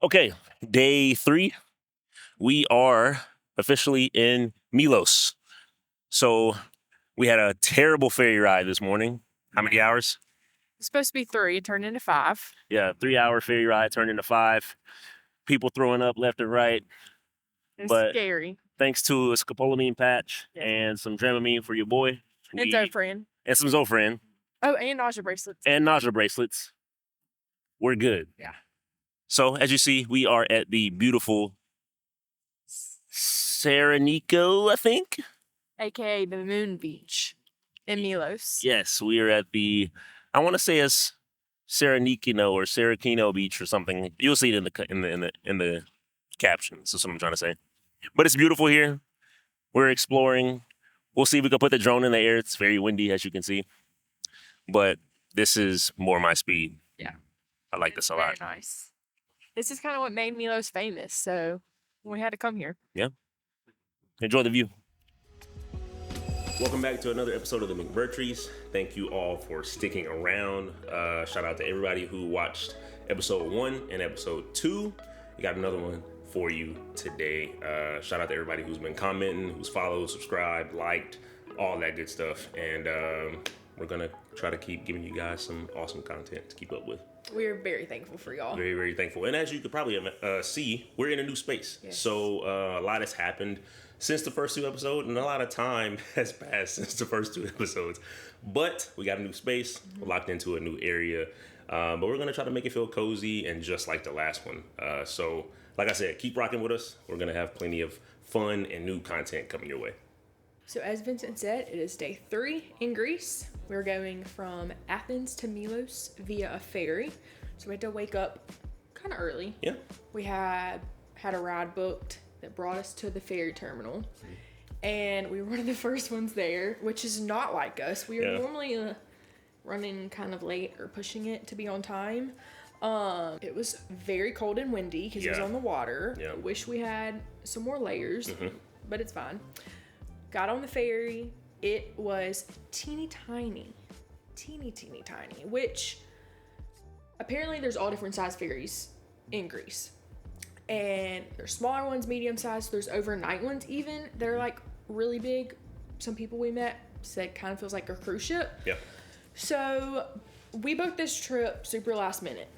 Okay, day 3. We are officially in Milos. So we had a terrible ferry ride this morning. How many hours? It's supposed to be 3, it turned into 5. Yeah, 3-hour ferry ride turned into 5. People throwing up left and right. It's But scary. thanks to a scopolamine patch Yes. and some Dramamine for your boy. And Zofran. And some Zofran. Oh, and nausea bracelets. And nausea bracelets. We're good. Yeah. So as you see, we are at the beautiful Sarakiniko, I think. AKA the Moon Beach in Milos. Yes, we are at the, I want to say it's Sarakiniko Beach or something. You'll see it in the captions. That's what I'm trying to say. But it's beautiful here. We're exploring. We'll see if we can put the drone in the air. It's very windy, as you can see. But this is more my speed. Yeah. I like this a lot. Very nice. This is kind of what made Milos famous, so we had to come here. Yeah. Enjoy the view. Welcome back to another episode of the McMurterys. Thank you all for sticking around. Shout out to everybody who watched episode 1 and episode 2. We got another one for you today. Shout out to everybody who's been commenting, who's followed, subscribed, liked, all that good stuff. And we're going to try to keep giving you guys some awesome content to keep up with. We're very thankful for y'all. Very, very thankful. And as you could probably see, we're in a new space. Yes. So a lot has happened since the first 2 episodes, and a lot of time has passed since the first 2 episodes. But we got a new space, we're locked into a new area, but we're going to try to make it feel cozy and just like the last one. So, like I said, keep rocking with us. We're going to have plenty of fun and new content coming your way. So as Vincent said, it is day 3 in Greece. We're going from Athens to Milos via a ferry. So we had to wake up kind of early. Yeah. We had a ride booked that brought us to the ferry terminal. And we were one of the first ones there, which is not like us. We are normally running kind of late or pushing it to be on time. It was very cold and windy because it was on the water. Yeah. Wish we had some more layers, but it's fine. Got on the ferry. It was teeny tiny, which apparently there's all different size ferries in Greece. And there's smaller ones, medium sized. There's overnight ones even. They're like really big. Some people we met said it kind of feels like a cruise ship. Yeah. So we booked this trip super last minute.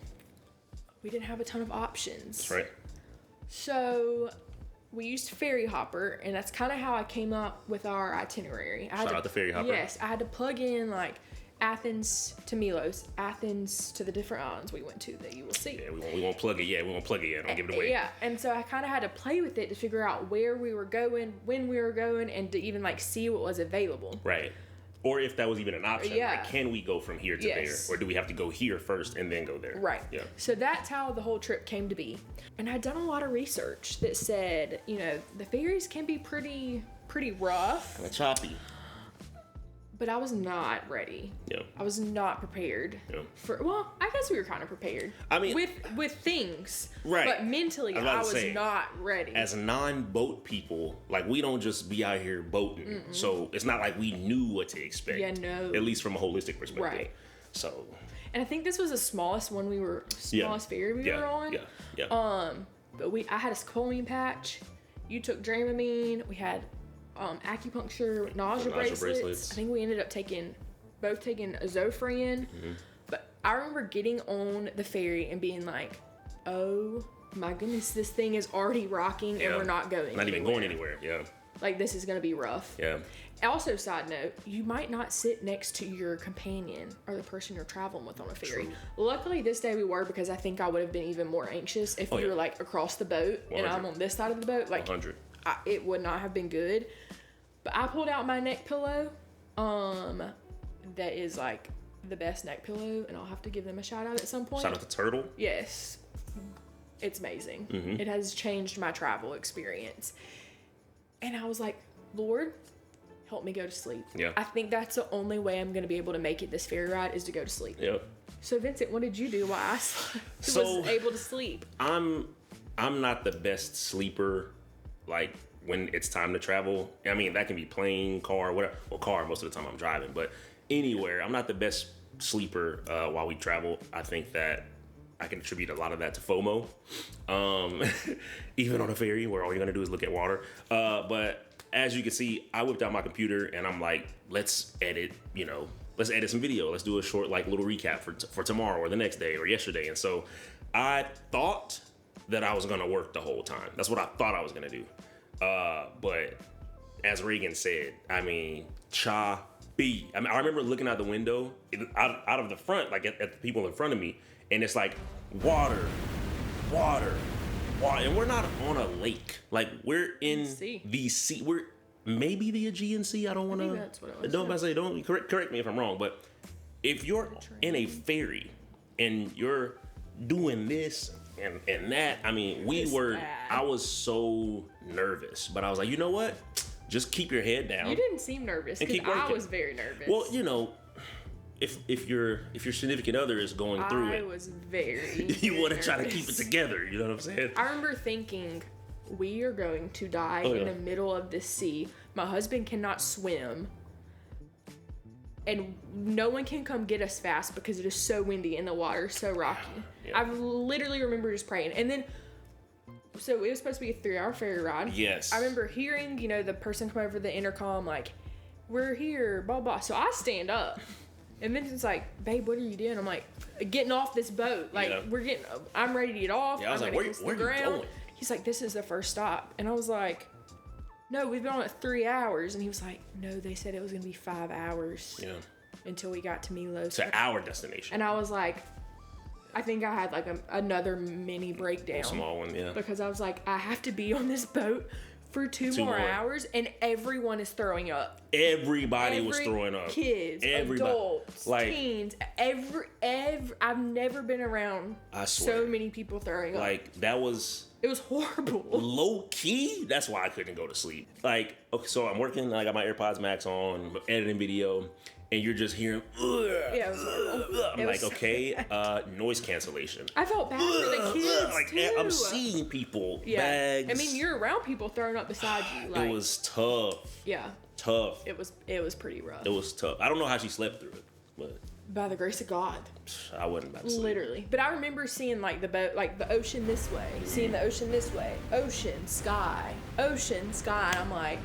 We didn't have a ton of options. That's right. So we used Ferry Hopper, and that's kind of how I came up with our itinerary. Shout out to Ferry Hopper. Yes, I had to plug in like Athens to Milos, Athens to the different islands we went to that you will see. Yeah, we won't plug it yet. We won't plug it yet. Don't give it away. Yeah, and so I kind of had to play with it to figure out where we were going, when we were going, and to even like see what was available. Right. Or if that was even an option. Yeah. Like, can we go from here to there? Or do we have to go here first and then go there? Right. Yeah. So that's how the whole trip came to be. And I'd done a lot of research that said, the ferries can be pretty rough. Kind of choppy. But I was not ready. Yeah. I was not prepared. Yeah. Well, I guess we were kind of prepared. I mean, with things. Right. But mentally, I was not ready. As non-boat people, like, we don't just be out here boating. Mm-mm. So it's not like we knew what to expect. Yeah, no. At least from a holistic perspective. Right. So. And I think this was the smallest ferry we were on. Yeah. But I had a scopolamine patch. You took Dramamine. We had acupuncture, nausea bracelets. I think we ended up both taking a Zofran. Mm-hmm. But I remember getting on the ferry and being like, oh my goodness, this thing is already rocking and we're not going Not even going anywhere, yeah. Like, this is going to be rough. Yeah. Also, side note, you might not sit next to your companion or the person you're traveling with on a ferry. True. Luckily, this day we were, because I think I would have been even more anxious if we were like across the boat 100. And I'm on this side of the boat. Like, 100. It would not have been good. But I pulled out my neck pillow. That is like the best neck pillow, and I'll have to give them a shout out at some point. Shout out to Turtle. Yes. It's amazing. Mm-hmm. It has changed my travel experience. And I was like, Lord, help me go to sleep. Yeah. I think that's the only way I'm going to be able to make it this ferry ride is to go to sleep. Yep. So Vincent, what did you do while I was able to sleep? I'm not the best sleeper, like, when it's time to travel. I mean, that can be plane, car, whatever. Well, car most of the time I'm driving, but anywhere. I'm not the best sleeper while we travel. I think that I can attribute a lot of that to FOMO. Even on a ferry where all you're gonna do is look at water. But as you can see, I whipped out my computer and I'm like, let's edit some video. Let's do a short like little recap for tomorrow or the next day or yesterday. And so I thought that I was gonna work the whole time. That's what I thought I was gonna do. But as Reagan said, I mean, I remember looking out the window, out of the front, like at the people in front of me, and it's like water, and we're not on a lake. Like we're in the sea. We're maybe the Aegean Sea. I don't want to. Don't correct me if I'm wrong, but if you're in a ferry and you're doing this and that, I mean, I was so nervous, but I was like, you know what? Just keep your head down. You didn't seem nervous because I was very nervous. Well, if your significant other is going through it, I was very you want to try to keep it together. You know what I'm saying? I remember thinking, we are going to die in the middle of the sea. My husband cannot swim, and no one can come get us fast because it is so windy and the water is so rocky. Yeah. I literally remember just praying, and then. So it was supposed to be a 3-hour ferry ride. Yes. I remember hearing, the person come over the intercom like, we're here, blah, blah. So I stand up. And then it's like, babe, what are you doing? I'm like, getting off this boat. Like, I'm ready to get off. Yeah, I was like, where are you going? He's like, this is the first stop. And I was like, no, we've been on it 3 hours. And he was like, no, they said it was going to be 5 hours. Yeah. Until we got to Milos. To our destination. And I was like, I think I had like another mini breakdown. A small one, yeah. Because I was like, I have to be on this boat for two more hours, and everyone is throwing up. Everybody was throwing up. Kids, adults, teens, I've never been around so many people throwing up. Like, it was horrible. Low key, that's why I couldn't go to sleep. Like, okay, so I'm working, I got my AirPods Max on, editing video, and you're just hearing, yeah, it was horrible. I'm like, okay, noise cancellation. I felt bad for the kids, too. I'm seeing people, bags. I mean, you're around people throwing up beside you. Like, it was tough. Yeah. Tough. It was pretty rough. It was tough. I don't know how she slept through it, but... By the grace of God. I wasn't about to sleep. Literally. But I remember seeing, like, the boat, like, the ocean this way. Seeing the ocean this way. Ocean, sky. Ocean, sky. And I'm like,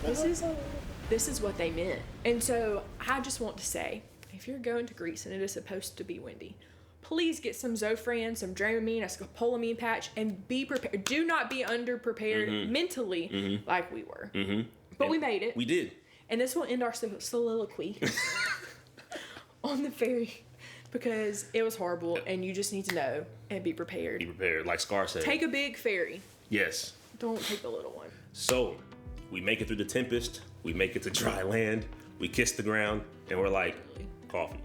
this is what they meant. And so I just want to say, if you're going to Greece and it is supposed to be windy, please get some Zofran, some Dramamine, a scopolamine patch, and be prepared. Do not be underprepared mentally like we were. But and we made it. We did. And this will end our soliloquy on the ferry because it was horrible and you just need to know and be prepared. Be prepared, like Scar said. Take a big ferry. Yes. Don't take the little one. So, we make it through the tempest. We make it to dry land. We kiss the ground, and we're like, coffee.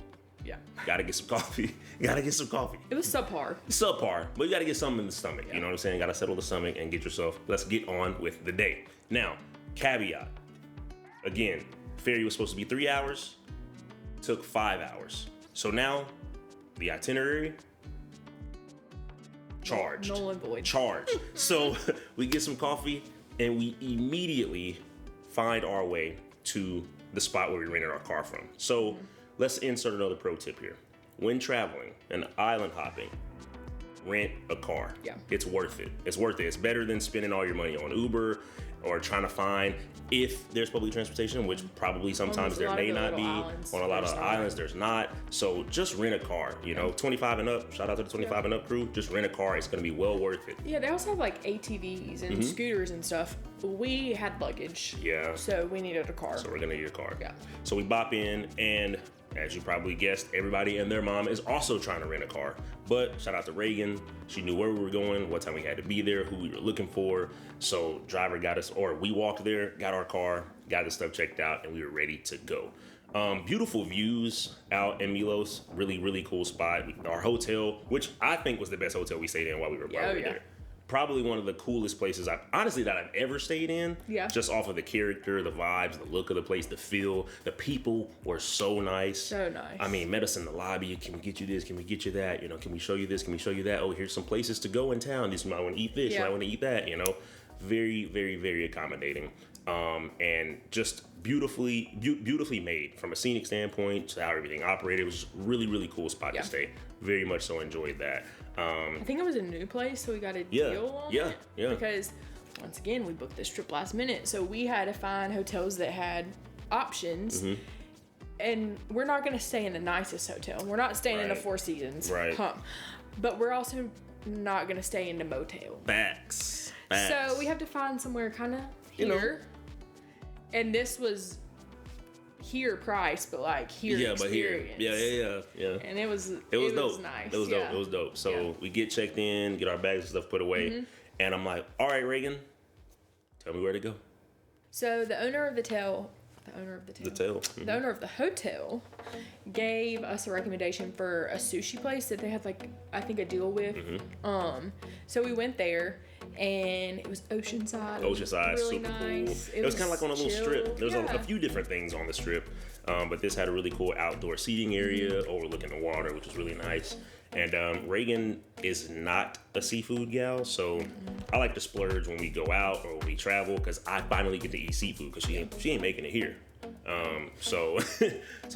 Yeah. Gotta get some coffee. Gotta get some coffee. It was subpar. Subpar, but you gotta get something in the stomach. Yeah. You know what I'm saying? Gotta settle the stomach and get yourself. Let's get on with the day. Now, caveat. Again, ferry was supposed to be 3 hours. Took 5 hours. So now, the itinerary, charged. Null and void. Charged. So we get some coffee, and we immediately find our way to the spot where we rented our car from. So let's insert another pro tip here. When traveling and island hopping, rent a car. Yeah. It's worth it. It's worth it. It's better than spending all your money on Uber or trying to find, if there's public transportation, which probably sometimes there may not be. On a lot of islands, there's not. So just rent a car, 25 and up. Shout out to the 25 and up crew. Just rent a car. It's going to be well worth it. Yeah, they also have like ATVs and scooters and stuff. We had luggage. Yeah. So we needed a car. So we're going to need a car. Yeah. So we bop in, and as you probably guessed, everybody and their mom is also trying to rent a car. But shout out to Reagan. She knew where we were going, what time we had to be there, who we were looking for. So driver got us, or we walked there, got our car, got the stuff checked out, and we were ready to go. Beautiful views out in Milos. Really, really cool spot. Our hotel, which I think was the best hotel we stayed in while we were there. Probably one of the coolest places that I've ever stayed in. Yeah. Just off of the character, the vibes, the look of the place, the feel. The people were so nice. So nice. I mean, met us in the lobby. Can we get you this? Can we get you that? Can we show you this? Can we show you that? Oh, here's some places to go in town. You might want to eat this. You might want to eat that. Very, very, very accommodating. And just beautifully made from a scenic standpoint to how everything operated. It was just really, really cool spot to stay. Very much so enjoyed that. I think it was a new place, so we got a deal on it. Yeah. Because once again, we booked this trip last minute, so we had to find hotels that had options. Mm-hmm. And we're not going to stay in the nicest hotel. We're not staying in the Four Seasons. Right. But we're also not going to stay in the motel. Facts. So we have to find somewhere kind of here. And this was here price, but like here experience. Yeah. And it was dope. Nice. It was dope. So we get checked in, get our bags and stuff put away. Mm-hmm. And I'm like, all right, Reagan, tell me where to go. So the owner of the hotel gave us a recommendation for a sushi place that they had like, I think, a deal with. Mm-hmm. So we went there. And it was Oceanside. Really super nice. Cool. It was kind of like on a little strip. There's a few different things on the strip, but this had a really cool outdoor seating area overlooking the water, which was really nice. And Reagan is not a seafood gal, so I like to splurge when we go out or when we travel because I finally get to eat seafood because she ain't making it here. So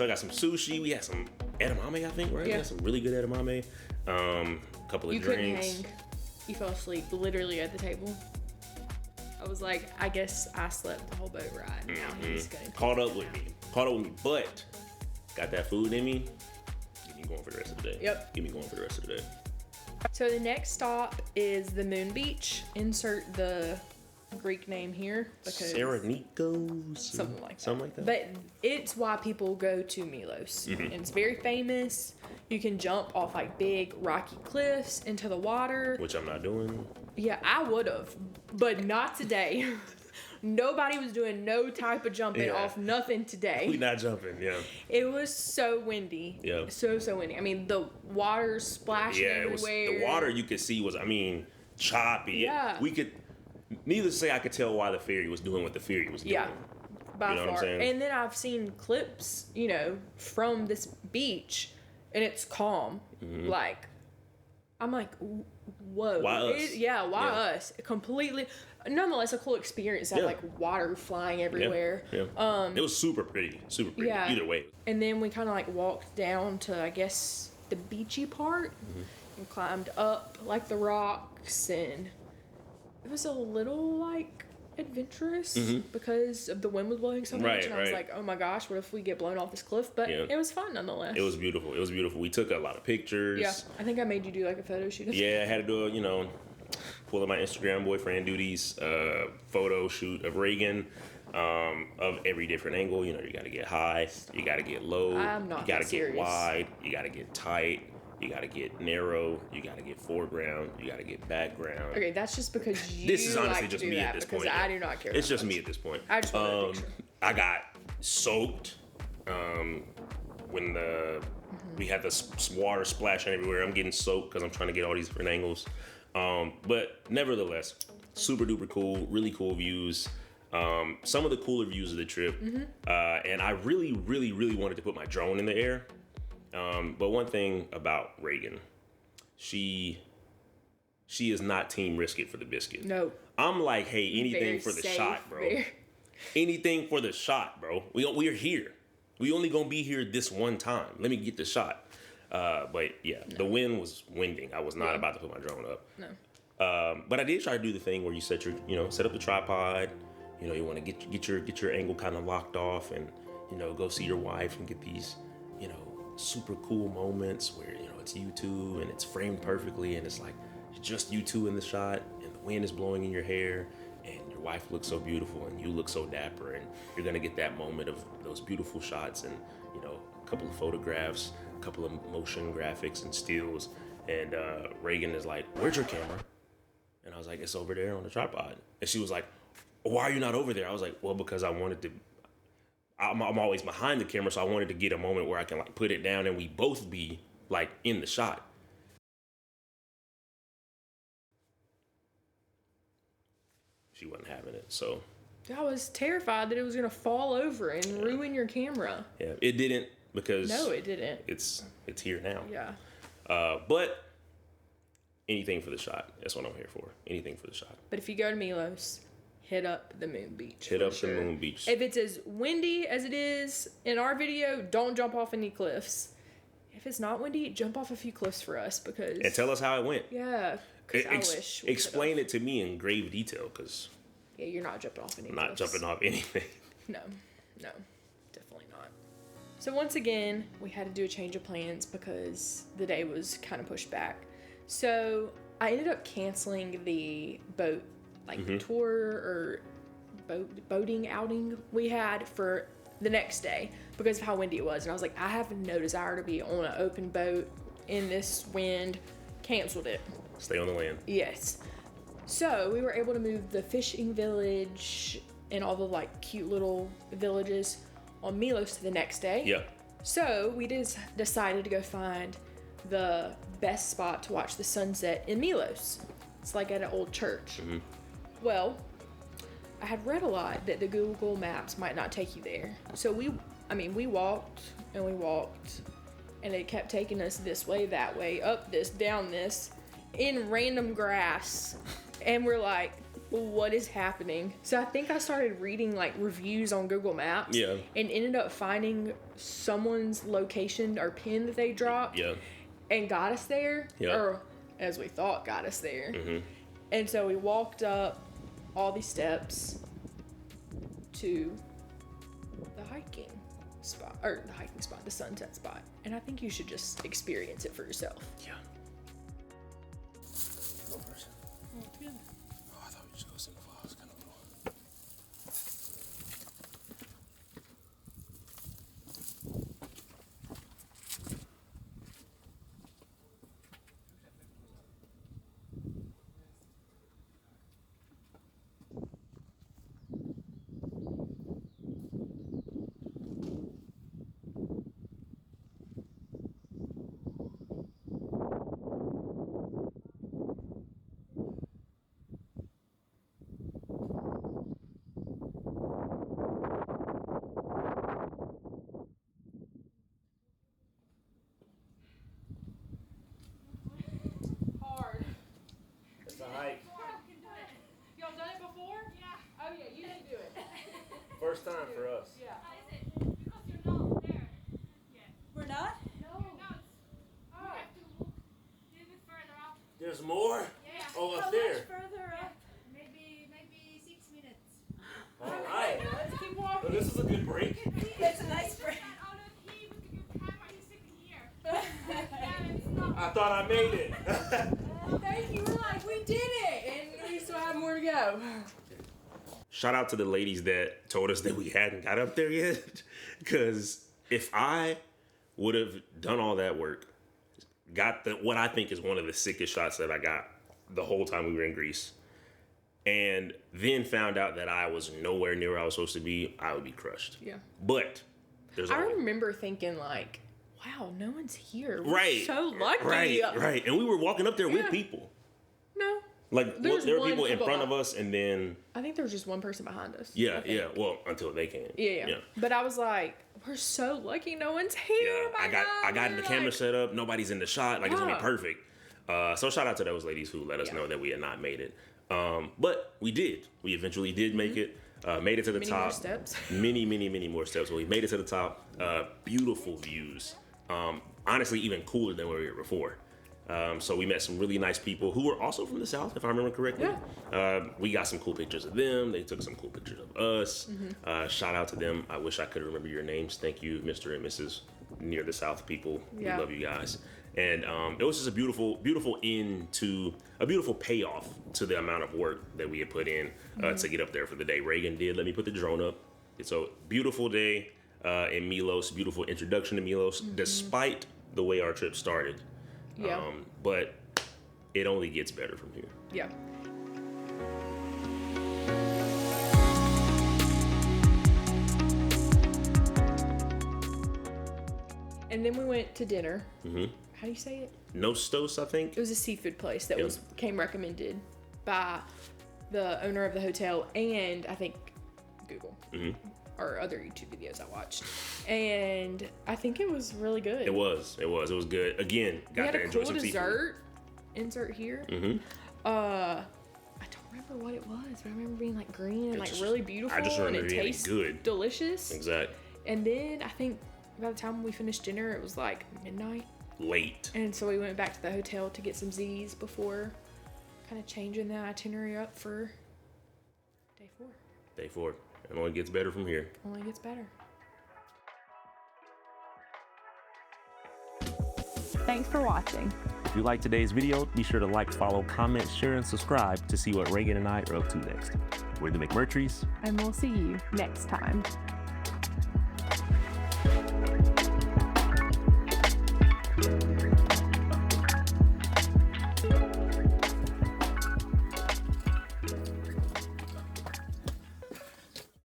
I got some sushi. We had some edamame, I think, right? Yeah. We had some really good edamame. A couple of drinks. Couldn't hang. You fell asleep literally at the table. I was like, I guess I slept the whole boat ride. Now he's gonna caught up with me, but got that food in me. Get me going for the rest of the day. Yep. Get me going for the rest of the day. So the next stop is the Moon Beach. Insert the Greek name here because Sarakiniko, something like that. But it's why people go to Milos. Mm-hmm. And it's very famous. You can jump off like big rocky cliffs into the water, which I'm not doing. Yeah, I would have, but not today. Nobody was doing no type of jumping off nothing today. We not jumping, yeah. It was so windy. Yeah. So windy. I mean, the water splashing everywhere. The water you could see was, choppy. Yeah. Needless to say, I could tell why the ferry was doing what the ferry was doing. Yeah, by far. And then I've seen clips, from this beach, and it's calm. Mm-hmm. I'm like, whoa. Why us? Why us? Completely. Nonetheless, a cool experience. Have water flying everywhere. Yeah. It was super pretty. Yeah. Either way. And then we kind of walked down to, I guess, the beachy part, and climbed up the rocks, and it was a little adventurous because of the wind was blowing so much, and I was like, oh my gosh, what if we get blown off this cliff? But it was fun nonetheless. It was beautiful. We took a lot of pictures. Yeah, I think I made you do a photo shoot. Yeah, I had to do pull up my Instagram boyfriend duties, photo shoot of Reagan, of every different angle. You got to get high, you got to get low, I'm not you got to get wide, you got to get tight. You gotta get narrow. You gotta get foreground. You gotta get background. Okay, that's just because you. This is honestly just me at this point. I do not care. It's just me at this point. I just want a picture. I got soaked when we had the water splashing everywhere. I'm getting soaked because I'm trying to get all these different angles. But nevertheless, super duper cool. Really cool views. Some of the cooler views of the trip. And I really, really, really wanted to put my drone in the air. But one thing about Reagan, she is not team risk it for the biscuit. No. I'm like, hey, anything for the shot, bro. Anything for the shot, bro. We are here. We only gonna be here this one time. Let me get the shot. But yeah, the wind was winding. I was not about to put my drone up. No. But I did try to do the thing where you set up the tripod. You want to get your angle kind of locked off, and go see your wife and get these super cool moments where it's you two and it's framed perfectly and it's just you two in the shot and the wind is blowing in your hair and your wife looks so beautiful and you look so dapper, and you're gonna get that moment of those beautiful shots and a couple of photographs, a couple of motion graphics and stills, and Reagan is like, where's your camera? And I was like, it's over there on the tripod. And she was like, why are you not over there? I was like, well, because I wanted to. I'm always behind the camera, so I wanted to get a moment where I can put it down and we both be in the shot. She wasn't having it, so. I was terrified that it was gonna fall over and ruin your camera. Yeah, it didn't because. No, it didn't. It's here now. Yeah. But anything for the shot. That's what I'm here for. Anything for the shot. But if you go to Milos, hit up the Moon Beach. The Moon Beach. If it's as windy as it is in our video, don't jump off any cliffs. If it's not windy, jump off a few cliffs for us because. And tell us how it went. Yeah. I wish. Explain it to me in grave detail, because. Yeah, you're not jumping off anything. I'm not jumping off anything. No, definitely not. So once again, we had to do a change of plans because the day was kind of pushed back. So I ended up canceling the boat, tour or boating outing we had for the next day because of how windy it was. And I was like, I have no desire to be on an open boat in this wind. Canceled it. Stay on the land. Yes. So we were able to move the fishing village and all the cute little villages on Milos to the next day. Yeah. So we just decided to go find the best spot to watch the sunset in Milos. It's like at an old church. Mm-hmm. Well, I had read a lot that the Google Maps might not take you there. So we walked and we walked, and it kept taking us this way, that way, up this, down this, in random grass. And we're like, what is happening? So I think I started reading reviews on Google Maps. Yeah. And ended up finding someone's location or pin that they dropped. Yeah. And got us there. Yeah. Or as we thought got us there. Mm-hmm. And so we walked up all these steps to the hiking spot. Or the sunset spot. And I think you should just experience it for yourself. Yeah. Go first. Oh, I thought we just go single file. It's kind of cool. First time for us. Yeah. How is it? Because you're not there yet. We're not? No. You're not. You have to walk a little bit further up. There's more? Yeah. Oh, How up there. much further up? Maybe 6 minutes. All right. Let's keep walking. Well, this is a good break. It's a nice break. Oh, look, he with the good camera, he's sitting here. Yeah, it's not. I thought I made it. Thank you. We're like, we did it. And we still have more to go. Shout out to the ladies that told us that we hadn't got up there yet. Because if I would have done all that work, got what I think is one of the sickest shots that I got the whole time we were in Greece, and then found out that I was nowhere near where I was supposed to be, I would be crushed. Yeah. But there's I always... remember thinking wow, no one's here. We're Right. so lucky. Right. And we were walking up there with people. No. There were one people in couple front of us, and then... I think there was just one person behind us. Yeah. Well, until they came. Yeah. But I was like, we're so lucky no one's here. Yeah, I got the camera set up. Nobody's in the shot. It's gonna be perfect. So shout out to those ladies who let us know that we had not made it. But we did. We eventually did make it. Made it to the top. More steps. Many more steps. Well, we made it to the top. Beautiful views. Honestly, even cooler than where we were before. So we met some really nice people who were also from the South, if I remember correctly. Yeah. We got some cool pictures of them. They took some cool pictures of us. Shout out to them. I wish I could remember your names. Thank you, Mr. and Mrs. Near the South people. Yeah. We love you guys. And it was just a beautiful end to a beautiful payoff to the amount of work that we had put in to get up there for the day. Reagan did let me put the drone up. It's a beautiful day in Milos. Beautiful introduction to Milos, despite the way our trip started. Yeah. But it only gets better from here. Yeah. And then we went to dinner. Mm-hmm. How do you say it? Nostos, I think. It was a seafood place that came recommended by the owner of the hotel and I think Google. Mm-hmm. Or other YouTube videos I watched. And I think it was really good. It was good. Again, got to enjoy some seafood. Dessert. Insert here. Mm-hmm. I don't remember what it was, but I remember being green and really beautiful. I just remember and it being tastes good. Delicious. Exactly. And then I think by the time we finished dinner, it was midnight. late. And so we went back to the hotel to get some Z's before kind of changing the itinerary up for day 4. Day 4. It only gets better from here. Only gets better. Thanks for watching. If you liked today's video, be sure to like, follow, comment, share, and subscribe to see what Reagan and I are up to next. We're the McMurterys. And we'll see you next time.